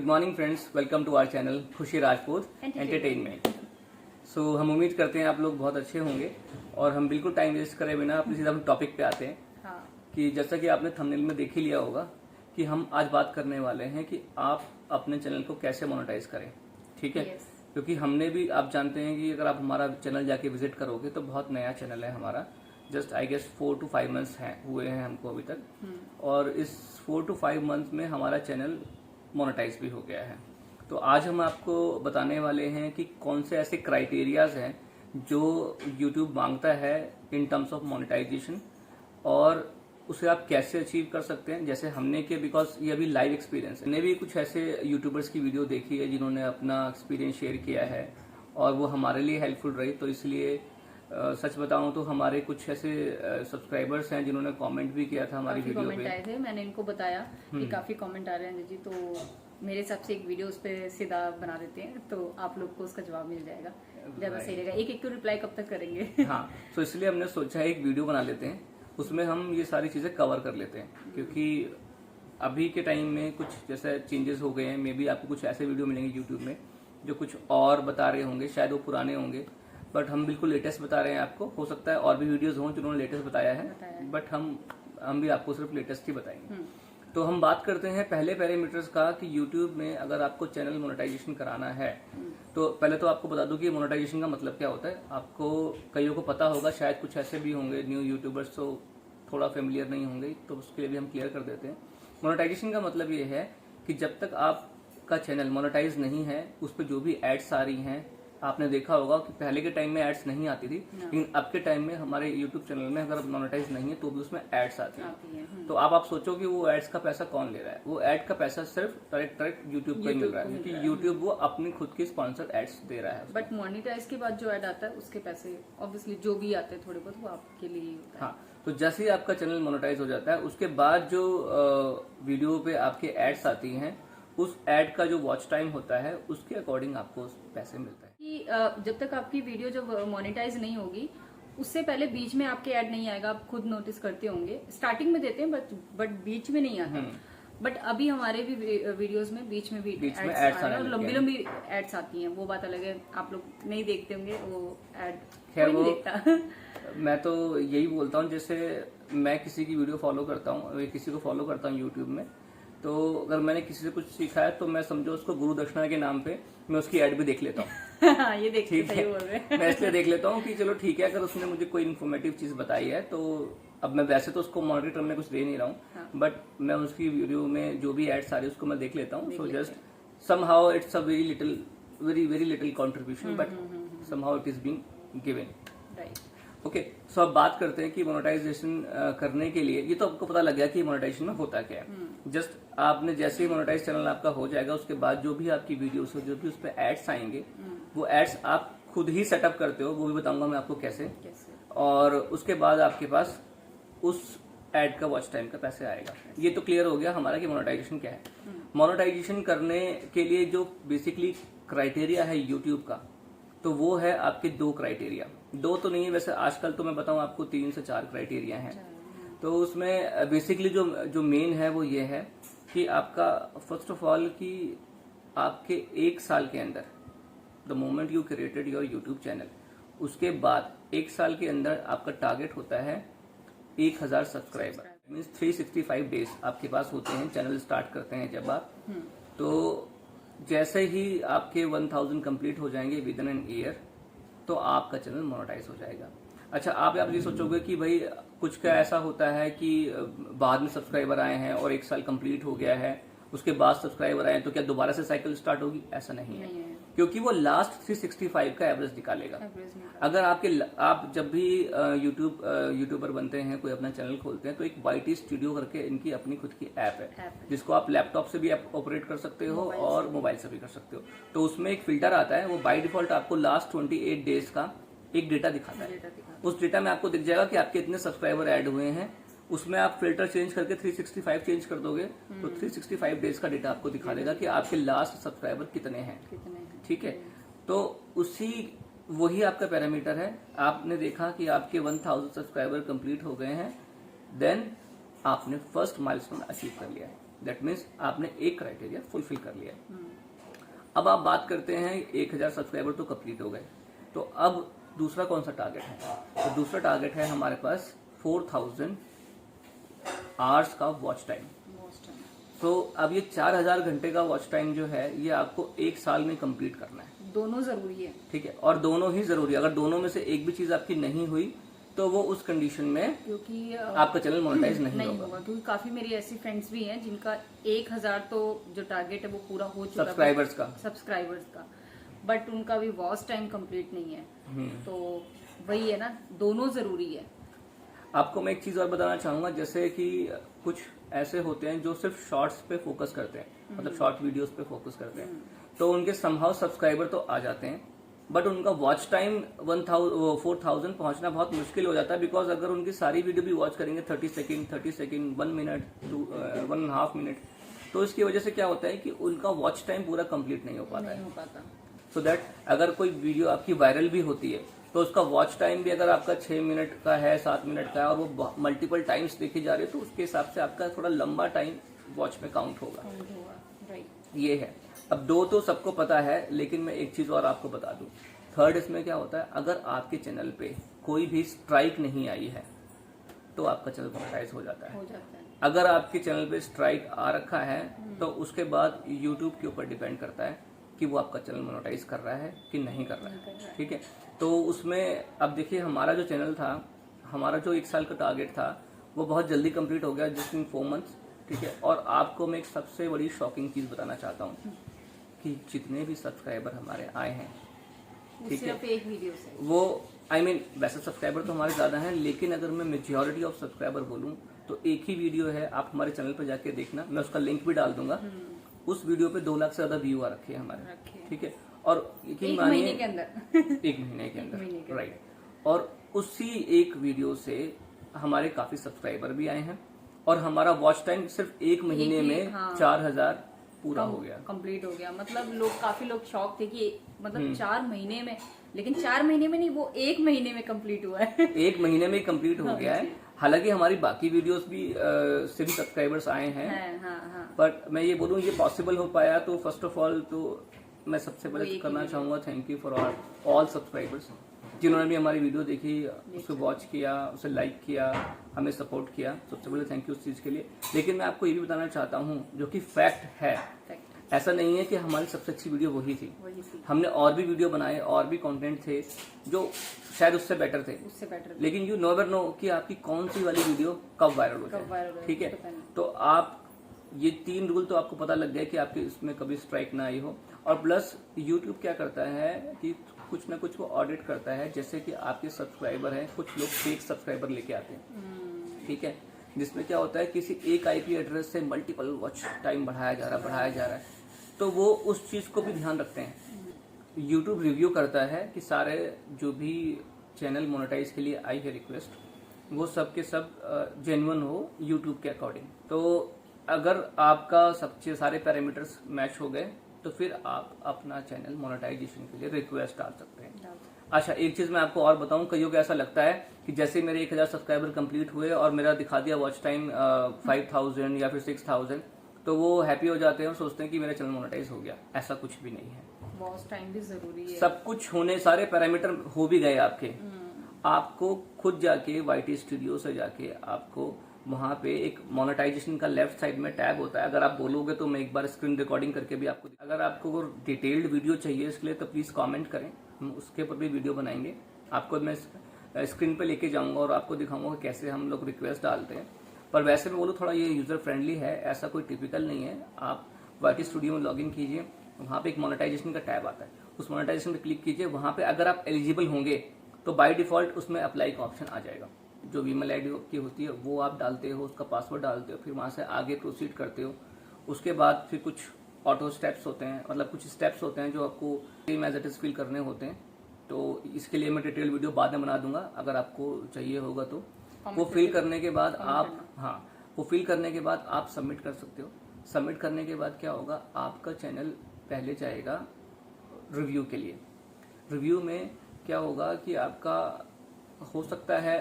Morning friends, welcome to our channel Khushi Rajput entertainment. सो हम उम्मीद करते हैं आप लोग बहुत अच्छे होंगे और हम बिल्कुल टाइम वेस्ट करे बिना अपने सीधा टॉपिक पे आते हैं। हाँ। कि जैसा कि आपने थंबनेल में देख ही लिया होगा कि हम आज बात करने वाले हैं कि आप अपने चैनल को कैसे मोनेटाइज करें। ठीक है। Yes. क्योंकि हमने भी, आप जानते हैं कि अगर आप हमारा चैनल जाके विजिट करोगे तो बहुत नया चैनल है हमारा। Just I guess 4 to 5 months हुए हैं हमको अभी तक। और इस 4 to 5 मंथ में हमारा चैनल मोनेटाइज भी हो गया है। तो आज हम आपको बताने वाले हैं कि कौन से ऐसे क्राइटेरियाज हैं जो YouTube मांगता है इन टर्म्स ऑफ मोनेटाइजेशन और उसे आप कैसे अचीव कर सकते हैं जैसे हमने किया। बिकॉज ये अभी लाइव एक्सपीरियंस है। मैंने भी कुछ ऐसे यूट्यूबर्स की वीडियो देखी है जिन्होंने अपना एक्सपीरियंस शेयर किया है और वो हमारे लिए हेल्पफुल रही। तो इसलिए सच बताऊं तो हमारे कुछ ऐसे सब्सक्राइबर्स हैं जिन्होंने कमेंट भी किया था हमारी वीडियो पे। आए थे, मैंने इनको बताया कि काफी कमेंट आ रहे हैं जी, तो मेरे हिसाब से एक वीडियो उस पर सीधा बना देते हैं तो आप लोग को उसका जवाब मिल जाएगा, ज्यादा सही रहेगा। एक एक तो रिप्लाई कब तक करेंगे। हाँ, तो इसलिए हमने सोचा है एक वीडियो बना लेते हैं, उसमें हम ये सारी चीजें कवर कर लेते हैं। क्योंकि अभी के टाइम में कुछ जैसे चेंजेस हो गए हैं। मे बी आपको कुछ ऐसे वीडियो मिलेंगे यूट्यूब में जो कुछ और बता रहे होंगे, शायद वो पुराने होंगे, बट हम बिल्कुल लेटेस्ट बता रहे हैं आपको। हो सकता है और भी वीडियोस हों जिन्होंने लेटेस्ट बताया है, बट हम भी आपको सिर्फ लेटेस्ट ही बताएंगे। तो हम बात करते हैं पहले पैरामीटर्स का कि YouTube में अगर आपको चैनल मोनेटाइजेशन कराना है तो पहले तो आपको बता दूं कि मोनेटाइजेशन का मतलब क्या होता है। आपको कईयों को पता होगा, शायद कुछ ऐसे भी होंगे न्यू यूट्यूबर्स तो थोड़ा फेमिलियर नहीं होंगे, तो उसके लिए भी हम क्लियर कर देते हैं। मोनेटाइजेशन का मतलब ये है कि जब तक आपका चैनल मोनेटाइज नहीं है, उस पर जो भी एड्स आ रही हैं, आपने देखा होगा कि पहले के टाइम में एड्स नहीं आती थी, लेकिन अब के टाइम में हमारे YouTube चैनल में अगर मोनेटाइज नहीं है तो भी उसमें एड्स आती है। तो आप सोचो कि वो एड्स का पैसा कौन ले रहा है। वो एड का पैसा सिर्फ डायरेक्ट YouTube को ही मिल रहा है, क्योंकि YouTube वो अपनी खुद की स्पॉन्सर्ड एड्स दे रहा है। बट मोनेटाइज के बाद जो एड आता है उसके पैसे ऑब्वियसली जो भी आते हैं थोड़े बहुत वो आपके लिए होता है। हाँ, तो जैसे ही आपका चैनल मोनेटाइज हो जाता है उसके बाद जो वीडियो पे आपके एड्स आती हैं, उस एड का जो वॉच टाइम होता है उसके अकॉर्डिंग आपको पैसे मिलता है। कि जब तक आपकी वीडियो जब मोनेटाइज नहीं होगी उससे पहले बीच में आपके ऐड नहीं आएगा। आप खुद नोटिस करते होंगे, स्टार्टिंग में देते हैं बट बीच में नहीं आता। बट अभी हमारे भी वीडियोस में बीच में भी एड्स आते हैं और लंबी लंबी एड्स आती हैं। वो बात अलग है, आप लोग नहीं देखते होंगे वो एड, कोई नहीं देखता। मैं तो यही बोलता हूँ, जैसे मैं किसी की वीडियो फॉलो करता हूँ, किसी को फॉलो करता हूँ यूट्यूब में, तो अगर मैंने किसी से कुछ सीखा है तो मैं समझो उसको गुरु दक्षिणा के नाम पे मैं उसकी ऐड भी देख लेता हूँ। ये देखते सही बोल रहे हैं। मैं इसलिए देख लेता हूँ कि चलो ठीक है, अगर उसने मुझे कोई इन्फॉर्मेटिव चीज बताई है तो अब मैं वैसे तो उसको मॉनिटरी टर्म में कुछ दे नहीं रहा हूँ, बट मैं उसकी वीडियो में जो भी एड्स आ रही है उसको मैं देख लेता हूँ। So just somehow it's a very little contribution, but somehow it is being given. Okay, so अब बात करते हैं कि मोनेटाइजेशन करने के लिए, ये तो आपको पता लग गया कि मोनेटाइजेशन में होता क्या है। जस्ट आपने जैसे ही मोनेटाइज चैनल आपका हो जाएगा उसके बाद जो भी आपकी वीडियोस हो, जो भी उस पर एड्स आएंगे, वो एड्स आप खुद ही सेटअप करते हो, वो भी बताऊंगा मैं आपको कैसे। और उसके बाद आपके पास उस एड का वॉच टाइम का पैसे आएगा। ये तो क्लियर हो गया हमारा कि मोनेटाइजेशन क्या है। मोनेटाइजेशन करने के लिए जो बेसिकली क्राइटेरिया है यूट्यूब का, तो वो है आपके 2 क्राइटेरिया। 2 तो नहीं है वैसे, आजकल तो मैं बताऊं आपको 3 से 4 क्राइटेरिया हैं। तो उसमें बेसिकली जो मेन है वो ये है कि आपका फर्स्ट ऑफ ऑल कि आपके 1 साल के अंदर, the moment you created your YouTube channel, उसके बाद 1 साल के अंदर आपका टारगेट होता है 1000 सब्सक्राइबर। मीन्स 365 डेज आपके पास होते हैं। चैनल स्टार्ट करते हैं जब आप, तो जैसे ही आपके 1000 कंप्लीट हो जाएंगे विद इन एन ईयर, तो आपका चैनल मोनेटाइज हो जाएगा। अच्छा, आप ये सोचोगे कि भाई कुछ का ऐसा होता है कि बाद में सब्सक्राइबर आए हैं और 1 साल कंप्लीट हो गया है, उसके बाद सब्सक्राइबर आए तो क्या दोबारा से साइकिल स्टार्ट होगी? ऐसा नहीं है, क्योंकि वो लास्ट 365 का एवरेज निकालेगा। अगर आप जब भी यूट्यूबर बनते हैं, कोई अपना चैनल खोलते हैं, तो एक YT स्टूडियो करके इनकी अपनी खुद की ऐप है, जिसको आप लैपटॉप से भी ऑपरेट कर सकते हो और मोबाइल से भी कर सकते हो। तो उसमें एक फिल्टर आता है, वो बाय डिफॉल्ट आपको लास्ट 28 डेज का एक डेटा दिखाता है। उस डेटा में आपको दिख जाएगा कि आपके इतने सब्सक्राइबर ऐड हुए हैं। उसमें आप फिल्टर चेंज करके 365 चेंज कर दोगे तो 365 डेज का डेटा आपको दिखा देगा कि आपके लास्ट सब्सक्राइबर कितने हैं। ठीक है, तो वही आपका पैरामीटर है। आपने देखा कि आपके 1000 सब्सक्राइबर कंप्लीट हो गए हैं, देन आपने फर्स्ट माइलस्टोन अचीव कर लिया है। दैट मीन्स आपने एक क्राइटेरिया फुलफिल कर लिया। अब आप बात करते हैं 1000 सब्सक्राइबर तो कंप्लीट हो गए, तो अब दूसरा कौन सा टारगेट है? तो दूसरा टारगेट है हमारे पास 4000 आवर्स का वॉच टाइम। तो अब ये 4000 घंटे का वॉच टाइम जो है ये आपको एक साल में कंप्लीट करना है। दोनों जरूरी है, ठीक है, और दोनों ही जरूरी है। अगर दोनों में से एक भी चीज आपकी नहीं हुई तो वो उस कंडीशन में क्योंकि आपका चैनल मोनेटाइज नहीं होगा। क्योंकि काफी मेरी ऐसी फ्रेंड्स भी हैं जिनका 1000 तो जो टारगेट है वो पूरा हो चुका है सब्सक्राइबर्स का, बट उनका भी वॉच टाइम कंप्लीट नहीं है। तो वही है ना, दोनों जरूरी है। आपको मैं एक चीज और बताना चाहूंगा, जैसे कि कुछ ऐसे होते हैं जो सिर्फ शॉर्ट्स पे फोकस करते हैं, मतलब शॉर्ट वीडियोस पे फोकस करते हैं, तो उनके समहाउ सब्सक्राइबर तो आ जाते हैं, बट उनका वॉच टाइम 4000 पहुंचना बहुत मुश्किल हो जाता है। बिकॉज अगर उनकी सारी वीडियो भी वॉच करेंगे 30 सेकंड 1 मिनट 1.5 मिनट, तो इसकी वजह से क्या होता है कि उनका वॉच टाइम पूरा कंप्लीट नहीं हो पाता है। सो दैट अगर कोई वीडियो आपकी वायरल भी होती है तो उसका वॉच टाइम भी अगर आपका 6 मिनट का है, 7 मिनट का है, और वो मल्टीपल टाइम्स देखी जा रही है, तो उसके हिसाब से आपका थोड़ा लंबा टाइम वॉच में काउंट होगा। ये है। अब 2 तो सबको पता है, लेकिन मैं एक चीज और आपको बता दूं। थर्ड इसमें क्या होता है, अगर आपके चैनल पे कोई भी स्ट्राइक नहीं आई है तो आपका चैनल मोनेटाइज हो जाता है। अगर आपके चैनल पे स्ट्राइक आ रखा है तो उसके बाद यूट्यूब के ऊपर डिपेंड करता है कि वो आपका चैनल मोनेटाइज कर रहा है कि नहीं कर रहा है। ठीक है, तो उसमें अब देखिए हमारा जो चैनल था, हमारा जो 1 साल का टारगेट था वो बहुत जल्दी कंप्लीट हो गया, जिसमें 4 मंथ्स। ठीक है, और आपको मैं एक सबसे बड़ी शॉकिंग चीज बताना चाहता हूँ कि जितने भी सब्सक्राइबर हमारे आए हैं, ठीक है, एक वीडियो से वो वैसे सब्सक्राइबर तो हमारे ज्यादा हैं, लेकिन अगर मैं मेजॉरिटी ऑफ सब्सक्राइबर बोलूं तो एक ही वीडियो है, आप हमारे चैनल पर जाके देखना, मैं उसका लिंक भी डाल दूंगा। उस वीडियो पे 2 लाख से ज्यादा व्यू आ रखे हैं हमारे। ठीक है, और एक महीने के अंदर एक महीने के अंदर राइट। और उसी एक वीडियो से हमारे काफी सब्सक्राइबर भी आए हैं, और हमारा वॉच टाइम सिर्फ 1 महीने में 4000 पूरा हो गया, कंप्लीट हो गया। मतलब काफी लोग शॉक थे कि मतलब 4 महीने में, लेकिन 4 महीने में नहीं, वो 1 महीने में कंप्लीट हुआ है। 1 महीने में कंप्लीट हो गया है। हालांकि हमारी बाकी वीडियोस भी से भी सब्सक्राइबर्स आए हैं, बट मैं ये बोलूँ ये पॉसिबल हो पाया तो फर्स्ट ऑफ ऑल तो मैं सबसे पहले करना चाहूंगा thank you for all subscribers जिन्होंने भी हमारी वीडियो देखी, उसे वॉच किया, उसे लाइक किया, हमें सपोर्ट किया। सबसे पहले थैंक यू उस चीज के लिए। लेकिन मैं आपको ये भी बताना चाहता हूँ जो कि फैक्ट है, ऐसा नहीं है कि हमारी सबसे अच्छी वीडियो वही थी। हमने और भी वीडियो बनाए, और भी कंटेंट थे जो शायद उससे बेटर थे, लेकिन यू नेवर नो कि आपकी कौन सी वाली वीडियो कब वायरल हो जाए। ठीक है, तो आप ये 3 रूल तो आपको पता लग गया कि आपके इसमें कभी स्ट्राइक ना आई हो। और प्लस यूट्यूब क्या करता है कि कुछ ना कुछ वो ऑडिट करता है, जैसे कि आपके सब्सक्राइबर हैं, कुछ लोग फेक सब्सक्राइबर लेके आते हैं। ठीक है, जिसमें क्या होता है किसी एक आईपी एड्रेस से मल्टीपल वॉच टाइम बढ़ाया जा रहा है, तो वो उस चीज को भी ध्यान रखते हैं। यूट्यूब रिव्यू करता है कि सारे जो भी चैनल मोनेटाइज के लिए आई है रिक्वेस्ट, वो सब के सब जेन्युइन हो यूट्यूब के अकॉर्डिंग। तो अगर आपका सबसे सारे पैरामीटर्स मैच हो गए तो फिर आप अपना चैनल मोनेटाइजेशन के लिए रिक्वेस्ट डाल सकते हैं। अच्छा, एक चीज मैं आपको और बताऊं, कईयों को ऐसा लगता है कि जैसे मेरे 1000 सब्सक्राइबर कंप्लीट हुए और मेरा दिखा दिया वॉच टाइम 5000 या फिर 6000, तो वो हैप्पी हो जाते हैं और सोचते हैं कि मेरा चैनल मोनेटाइज हो गया। ऐसा कुछ भी नहीं है, वॉच टाइम भी जरूरी है। सब कुछ होने, सारे पैरामीटर हो भी गए आपके, आपको खुद जाके YT स्टूडियो से जाके आपको वहां पे एक मोनेटाइजेशन का लेफ्ट साइड में टैब होता है। अगर आप बोलोगे तो मैं एक बार स्क्रीन रिकॉर्डिंग करके भी आपको, अगर आपको डिटेल्ड वीडियो चाहिए इसके लिए तो प्लीज कमेंट करें, हम उसके ऊपर भी वीडियो बनाएंगे। आपको मैं स्क्रीन पे लेके जाऊंगा और आपको दिखाऊंगा कैसे हम लोग रिक्वेस्ट डालते हैं। पर वैसे मैं बोलूँ थोड़ा ये यूजर फ्रेंडली है, ऐसा कोई टिपिकल नहीं है। आप YT स्टूडियो में लॉग इन कीजिए, वहां पे एक मोनेटाइजेशन का टैब आता है, उस मोनेटाइजेशन पे क्लिक कीजिए। वहां पे अगर आप एलिजिबल होंगे तो बाय डिफॉल्ट उसमें अप्लाई का ऑप्शन आ जाएगा। जो ईमेल आईडी की होती है वो आप डालते हो, उसका पासवर्ड डालते हो, फिर वहां से आगे प्रोसीड करते हो। उसके बाद फिर कुछ ऑटो स्टेप्स होते हैं, मतलब कुछ स्टेप्स होते हैं जो आपको same as it is fill करने होते हैं। तो इसके लिए मैं डिटेल वीडियो बाद में बना दूंगा, अगर आपको चाहिए होगा तो। वो फिल करने के बाद वो फिल करने के बाद आप सबमिट कर सकते हो। सबमिट करने के बाद क्या होगा, आपका चैनल पहले जाएगा रिव्यू के लिए। रिव्यू में क्या होगा कि आपका हो सकता है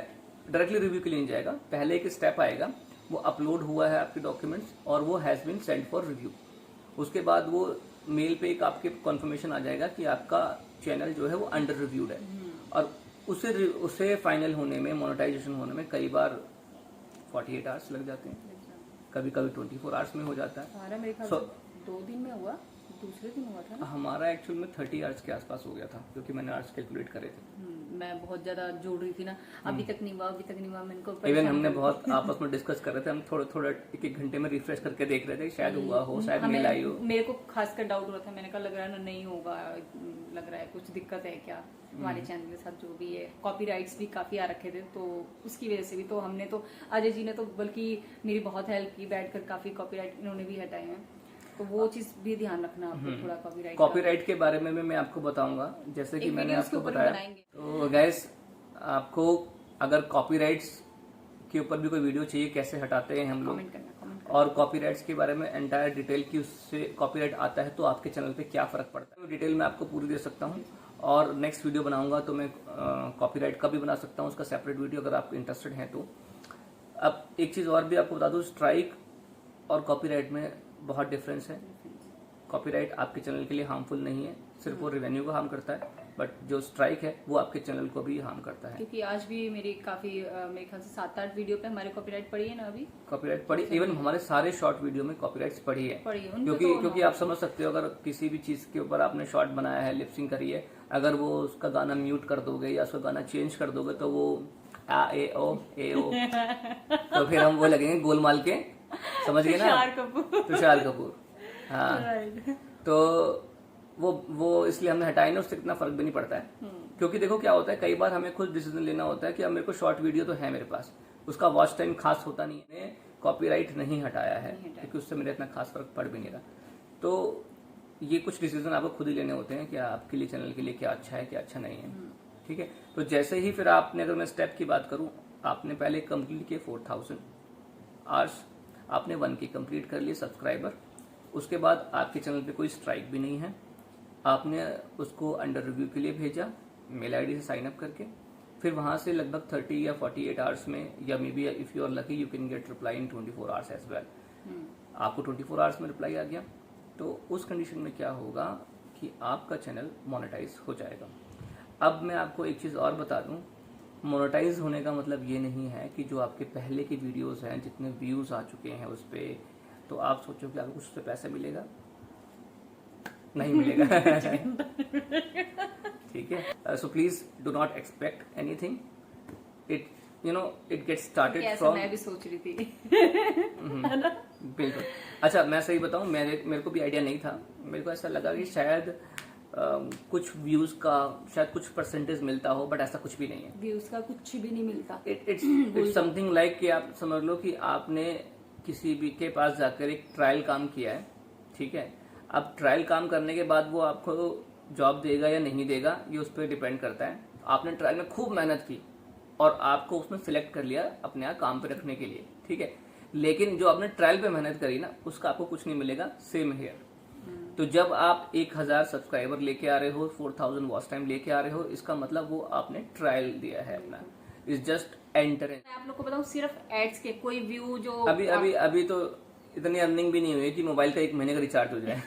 डायरेक्टली रिव्यू के लिए नहीं जाएगा, पहले एक स्टेप आएगा वो अपलोड हुआ है आपके डॉक्यूमेंट्स और वो has been send for review. उसके बाद वो मेल पे एक आपके कंफर्मेशन आ जाएगा कि आपका चैनल जो है वो अंडर रिव्यूड है, और उसे फाइनल होने में, मोनेटाइजेशन होने में कई बार 48 आवर्स लग जाते हैं, कभी कभी 24 आवर्स में हो जाता है। हमारा मेरे ख्याल से 2 दिन में हुआ, दूसरे दिन हुआ था ना। हमारा एक्चुअल में 30 आवर्स के आसपास हो गया था, क्योंकि मैंने आवर्स कैलकुलेट करे थे। मैं बहुत ज्यादा जोड़ रही थी ना, अभी तक नहीं हुआ, अभी तक नहीं हुआ, मैंने को इवन हमने बहुत आपस में डिस्कस कर रहे थे, हम थोड़ा एक घंटे में रिफ्रेश करके देख रहे थे, शायद हुआ हो, शायद मेल आई हो। मेरे को खासकर डाउट हो रहा था, मैंने कहा लग रहा है ना नहीं होगा, लग रहा है कुछ दिक्कत है क्या हमारे चैनल के साथ, जो भी है। कॉपीराइट्स भी काफी आ रखे थे, तो उसकी वजह से भी तो हमने तो, अजय जी ने तो बल्कि मेरी बहुत हेल्प की, बैठकर काफी कॉपीराइट इन्होंने भी हटाए हैं, तो वो चीज भी ध्यान रखना आपको थोड़ा कॉपीराइट के बारे में मैं आपको बताऊंगा, जैसे कि मैंने आपको बताया। तो गाइस, आपको अगर कॉपीराइट्स के ऊपर भी कोई वीडियो चाहिए, कैसे हटाते हैं हम लोग, और कॉपीराइट्स के बारे में एंटायर डिटेल की, उससे कॉपीराइट आता है तो आपके चैनल पे क्या फर्क पड़ता है, डिटेल में आपको पूरी दे सकता हूँ। और नेक्स्ट वीडियो बनाऊंगा तो मैं कॉपीराइट का भी बना सकता हूँ, उसका सेपरेट वीडियो, अगर आप इंटरेस्टेड हैं तो। अब एक चीज और भी आपको बता दूं, स्ट्राइक और कॉपीराइट में बहुत डिफरेंस है। कॉपीराइट आपके चैनल के लिए हार्मफुल नहीं है, सिर्फ वो रेवेन्यू को हार्म करता है, बट जो स्ट्राइक है वो आपके चैनल को भी हार्म करता है। क्योंकि आज भी मेरी काफी मेरे ख्याल से 7-8 वीडियो पे हमारे कॉपीराइट पड़ी है ना, अभी कॉपीराइट पड़ी, इवन हमारे सारे शॉर्ट वीडियो में कॉपीराइट्स पड़ी है। क्योंकि आप समझ सकते हो, अगर किसी भी चीज के ऊपर आपने शॉर्ट बनाया है, लिपसिंग करी है, अगर वो उसका गाना म्यूट कर दोगे या उसका गाना चेंज कर दोगे तो वो ए ओ तो फिर हम वो लगेंगे गोलमाल के, समझ गए ना, तुषार कपूर। हाँ, तो वो इसलिए हमने हटाया ना, उससे इतना फर्क भी नहीं पड़ता है। क्योंकि देखो क्या होता है, कई बार हमें खुद डिसीजन लेना होता है कि अब मेरे को शॉर्ट वीडियो तो है मेरे पास, उसका वॉच टाइम खास होता नहीं है, कॉपीराइट नहीं हटाया है क्योंकि उससे मेरे इतना खास फर्क पड़ भी नहीं रहा। तो ये कुछ डिसीजन आपको खुद ही लेने होते हैं कि आपके लिए, चैनल के लिए क्या अच्छा है, क्या अच्छा नहीं है। ठीक है, तो जैसे ही फिर आपने, अगर मैं स्टेप की बात करूं, आपने पहले कंप्लीट किए 4000 आवर्स, आपने 1K कंप्लीट कर लिए सब्सक्राइबर, उसके बाद आपके चैनल पे कोई स्ट्राइक भी नहीं है, आपने उसको अंडर रिव्यू के लिए भेजा मेल आईडी से साइन अप करके, फिर वहां से लगभग 30 या 48 आवर्स में, या maybe if you are lucky you can get reply in 24 hours as well. आपको 24 आवर्स में रिप्लाई आ गया, तो उस कंडीशन में क्या होगा कि आपका चैनल मोनेटाइज हो जाएगा। अब मैं आपको एक चीज़ और बता दूं, मोनेटाइज होने का मतलब ये नहीं है कि जो आपके पहले के वीडियोस हैं, जितने व्यूज आ चुके हैं उस पर, तो आप सोचो कि आपको कुछ उससे पैसा मिलेगा, नहीं मिलेगा। ठीक है, so please do not expect anything, it get started from, मैं भी सोच रही थी। बिल्कुल। अच्छा, मैं सही बताऊं, मेरे को भी आइडिया नहीं था, मेरे को ऐसा लगा कि शायद कुछ व्यूज का शायद कुछ परसेंटेज मिलता हो, बट ऐसा कुछ भी नहीं है। व्यूज का कुछ भी नहीं मिलता। इट्स समथिंग लाइक कि आप समझ लो कि आपने किसी भी के पास जाकर एक ट्रायल काम किया है, ठीक है। अब ट्रायल काम करने के बाद वो आपको जॉब देगा या नहीं देगा, ये उस पर डिपेंड करता है। आपने ट्रायल में खूब मेहनत की और आपको उसने सिलेक्ट कर लिया अपने यहाँ काम पे रखने के लिए, ठीक है, लेकिन जो आपने ट्रायल पे मेहनत करी ना, उसका आपको कुछ नहीं मिलेगा। Same here. तो जब आप 1000 सब्सक्राइबर लेके आ रहे हो, 4000 वॉच टाइम लेके आ रहे हो, इसका मतलब वो आपने ट्रायल दिया है अपना, इज जस्ट एंटर। आप लोग को बताऊं, सिर्फ एड्स के कोई व्यू जो अभी तो इतनी अर्निंग भी नहीं हुई कि मोबाइल का 1 महीने का रिचार्ज हो जाए।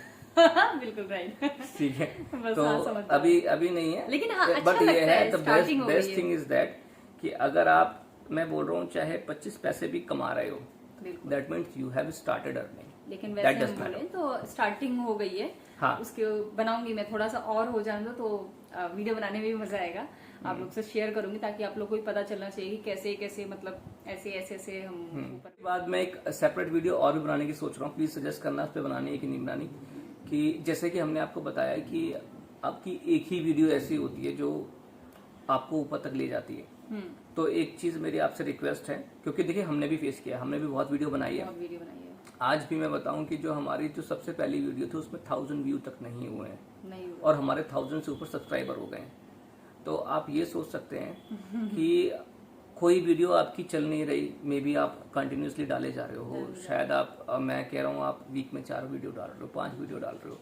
बिल्कुल राइट। ठीक है, तो अभी नहीं है, लेकिन हाँ, अच्छा बट ये है, द बेस्ट है। थिंग इज दैट कि अगर आप, मैं बोल रहा हूँ, चाहे 25 पैसे भी कमा रहे हो, that means you have started earning. लेकिन वैसे हम बोले तो स्टार्टिंग हो गई है। हाँ, उसके बनाऊंगी मैं, थोड़ा सा और हो जाने दो तो वीडियो बनाने में भी मजा आएगा। आप लोग से शेयर करूंगी ताकि आप लोग को भी पता चलना चाहिए कि कैसे कैसे, मतलब ऐसे हम बाद में एक सेपरेट वीडियो और भी बनाने की सोच रहा हूँ, प्लीज सजेस्ट करना उस पर बनानी है कि नहीं बनानी। कि जैसे कि हमने आपको बताया कि आपकी एक ही वीडियो ऐसी होती है जो आपको ऊपर तक ले जाती है। तो एक चीज मेरी आपसे रिक्वेस्ट है, क्योंकि देखिए हमने भी फेस किया, हमने भी बहुत वीडियो बनाई है। आज भी मैं बताऊं कि जो हमारी जो सबसे पहली वीडियो थी उसमें 1000 व्यू तक नहीं हुए हैं, और हमारे 1000 से ऊपर सब्सक्राइबर हो गए हैं। तो आप ये सोच सकते हैं कि कोई वीडियो आपकी चल नहीं रही, मे बी आप कंटिन्यूसली डाले जा रहे हो, शायद आप, मैं कह रहा हूँ, आप वीक में 4 वीडियो डाल रहे हो, 5 वीडियो डाल रहे हो।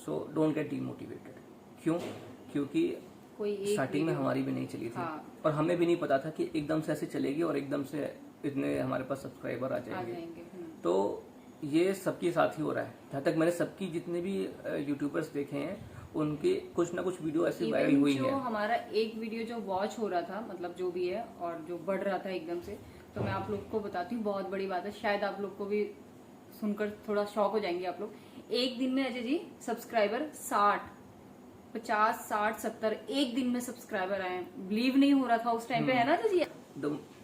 So don't get demotivated. क्यों? क्योंकि स्टार्टिंग में हमारी भी नहीं चली थी। और हमें भी नहीं पता था कि एकदम से ऐसे चलेगी और एकदम से इतने हमारे पास सब्सक्राइबर आ आ जाएंगे। जाएंगे। तो ये सबके साथ ही हो रहा है। जहाँ तक मैंने सबकी जितने भी यूट्यूबर्स देखे हैं उनके कुछ ना कुछ वीडियो ऐसी वायरल Even हुई जो है। हमारा एक वीडियो जो वॉच हो रहा था, मतलब जो भी है, और जो बढ़ रहा था एकदम से, तो मैं आप लोग को बताती हूँ, बहुत बड़ी बात है, शायद आप लोग को भी सुनकर थोड़ा शॉक हो जाएंगे आप लोग। एक दिन में अजय जी सब्सक्राइबर 50, 60, 70 एक दिन में सब्सक्राइबर आए हैं। बिलीव नहीं हो रहा था उस टाइम पे, है ना Ajay ji?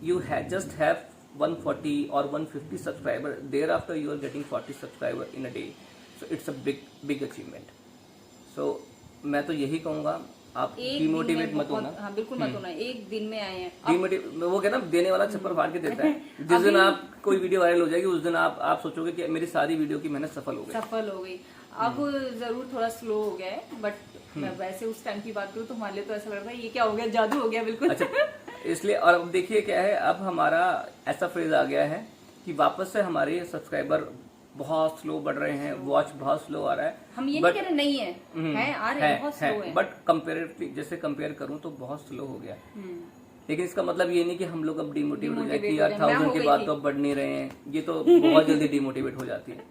You just have 140 or 150 subscriber. Thereafter, you are getting 40 subscriber in a day. So it's a big achievement. So मैं तो यही कहूँगा, आप डिमोटिवेट मत होना। हाँ बिल्कुल मत होना, एक दिन में आए हैं। वो कहना देने वाला छप्पर फाड़ के देता है। जिस दिन आप कोई वीडियो वायरल हो जाएगी उस दिन आप सोचोगे कि मेरी सारी वीडियो की मेहनत सफल हो गई। अब जरूर थोड़ा स्लो हो गया है, बट मैं वैसे उस टाइम की बात करूँ तो हमारे लिए तो ऐसा लग रहा है ये क्या हो गया, जादू हो गया बिल्कुल। अच्छा, इसलिए और अब देखिए क्या है, अब हमारा ऐसा फेज आ गया है कि वापस से हमारे सब्सक्राइबर बहुत स्लो बढ़ रहे हैं, वॉच बहुत स्लो आ रहा है। हम ये नहीं कह रहे नहीं है, आ रहे हैं, बहुत स्लो है। बट कंपेरेटिवली जैसे कंपेयर करूं तो बहुत स्लो हो गया। लेकिन इसका मतलब ये नहीं कि हम लोग अब डिमोटिवेट हो जाए कि यार 1000 के बाद तो अब बढ़ नहीं रहे हैं। ये तो बहुत जल्दी डिमोटिवेट हो जाती है।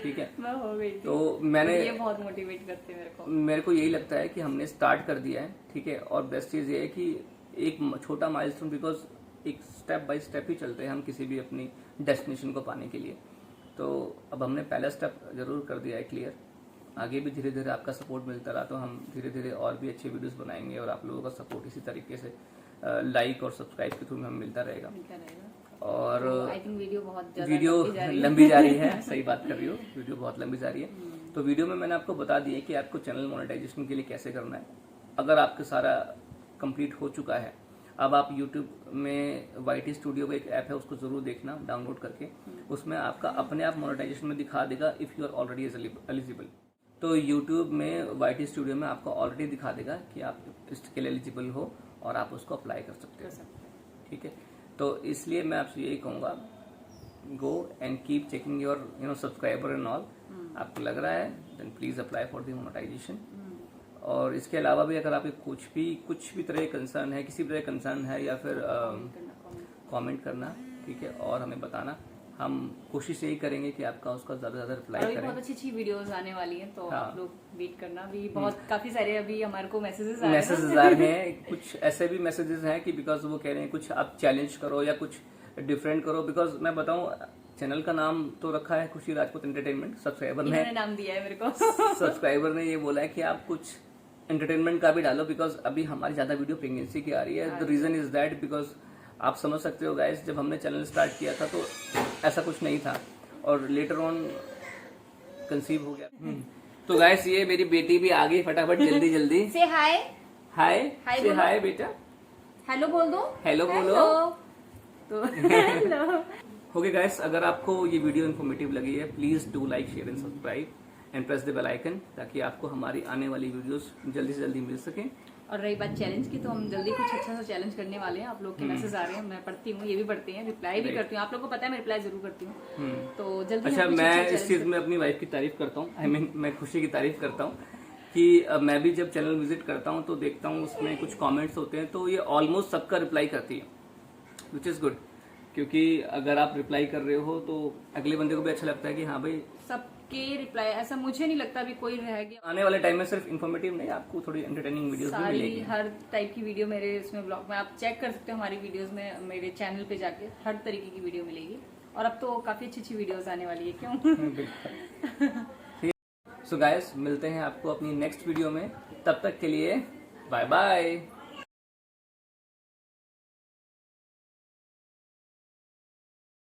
ठीक है, मैं हो गई थी। तो मैंने ये बहुत मोटिवेट करते हैं मेरे को यही लगता है कि हमने स्टार्ट कर दिया है। ठीक है, और बेस्ट चीज ये है कि एक छोटा माइलस्टोन, बिकॉज एक स्टेप बाय स्टेप ही चलते हैं हम किसी भी अपनी डेस्टिनेशन को पाने के लिए। तो अब हमने पहला स्टेप जरूर कर दिया है क्लियर। आगे भी धीरे धीरे आपका सपोर्ट मिलता रहा तो हम धीरे धीरे और भी अच्छे वीडियोस बनाएंगे और आप लोगों का सपोर्ट इसी तरीके से लाइक और सब्सक्राइब के थ्रू हमें मिलता रहेगा। और आई थिंक वीडियो लंबी जा रही है। सही बात कर रही हो, वीडियो बहुत लंबी जा रही है। तो वीडियो में मैंने आपको बता दिया कि आपको चैनल मोनेटाइजेशन के लिए कैसे करना है। अगर आपका सारा कंप्लीट हो चुका है, अब आप YouTube में YT स्टूडियो का एक ऐप है, उसको जरूर देखना डाउनलोड करके। उसमें आपका अपने आप मोनेटाइजेशन में दिखा देगा if you are already eligible. तो YouTube में YT स्टूडियो में आपको ऑलरेडी दिखा देगा कि आप इसके लिए एलिजिबल हो और आप उसको अप्लाई कर सकते हो। ठीक है, तो इसलिए मैं आपसे यही कहूँगा, go and keep checking your subscriber and all. आपको लग रहा है then please apply for the monetization. और इसके अलावा भी अगर आपके कुछ भी तरह कंसर्न है, किसी तरह कंसर्न है, या फिर कमेंट करना, ठीक है, और हमें बताना। हम कोशिश यही करेंगे कि आपका उसका ज्यादा से ज्यादा रिप्लाई करें। बहुत अच्छी वीडियोस आने वाली हैं, तो हाँ। आप लोग वेट करना। अभी बहुत काफी सारे अभी हमारे को मैसेजेस आ रहे हैं। कुछ ऐसे भी मैसेजेस हैं कि बिकॉज वो कह रहे हैं कुछ आप चैलेंज करो या कुछ डिफरेंट करो। बिकॉज मैं बताऊं, चैनल का नाम तो रखा है खुशी राजपूत एंटरटेनमेंट। सब्सक्राइबर ने नाम दिया है मेरे को। सब्सक्राइबर ने ये बोला है कि आप कुछ एंटरटेनमेंट का भी डालो, बिकॉज अभी हमारी ज्यादा वीडियो प्रेगनेंसी की आ रही है। The reason is that because आप समझ सकते हो गाइस, जब हमने चैनल स्टार्ट किया था तो ऐसा कुछ नहीं था और लेटर ऑन कंसीव हो गया। तो गाइस ये मेरी बेटी भी आ गई फटाफट, जल्दी जल्दी से हाय से हाय बेटा, हेलो बोल दो, हेलो बोलो। तो हेलो। ओके गाइस, अगर आपको ये वीडियो इन्फॉर्मेटिव लगी है please do like, share and subscribe and press the bell icon, ताकि आपको हमारी आने वाली वीडियोस जल्दी से जल्दी मिल सके। और रही बात चैलेंज की, तो हम जल्दी कुछ अच्छा सा चैलेंज करने वाले हैं। आप लोग के मैसेज आ रहे हैं, मैं पढ़ती हूँ, ये भी पढ़ते हैं, रिप्लाई भी करती हूँ। आप लोग को पता है मैं रिप्लाई जरूर करती हूँ, तो जल्दी। अच्छा, मैं इस चीज में अपनी वाइफ की तारीफ करता हूँ, आई मीन मैं खुशी की तारीफ करता हूँ कि मैं भी जब चैनल विजिट करता हूँ तो देखता हूँ उसमें कुछ कमेंट्स होते हैं, तो ये ऑलमोस्ट सबका रिप्लाई करती है, विच इज गुड। क्योंकि अगर आप रिप्लाई कर रहे हो तो अगले बंदे को भी अच्छा लगता है कि हाँ भाई सबके रिप्लाई। ऐसा मुझे नहीं लगता अभी कोई रह गया। आने वाले टाइम में सिर्फ इन्फॉर्मेटिव नहीं, आपको थोड़ी एंटरटेनिंग वीडियोस भी मिलेगी। हर टाइप की वीडियो मेरे इसमें ब्लॉग में आप चेक कर सकते हो। हमारी वीडियोस में मेरे चैनल पे जाके हर तरीके की वीडियो मिलेगी। और अब तो काफी अच्छी वीडियोस आने वाली है, क्यों? सो गाइस, मिलते हैं आपको अपनी नेक्स्ट वीडियो में। तब तक के लिए बाय बाय।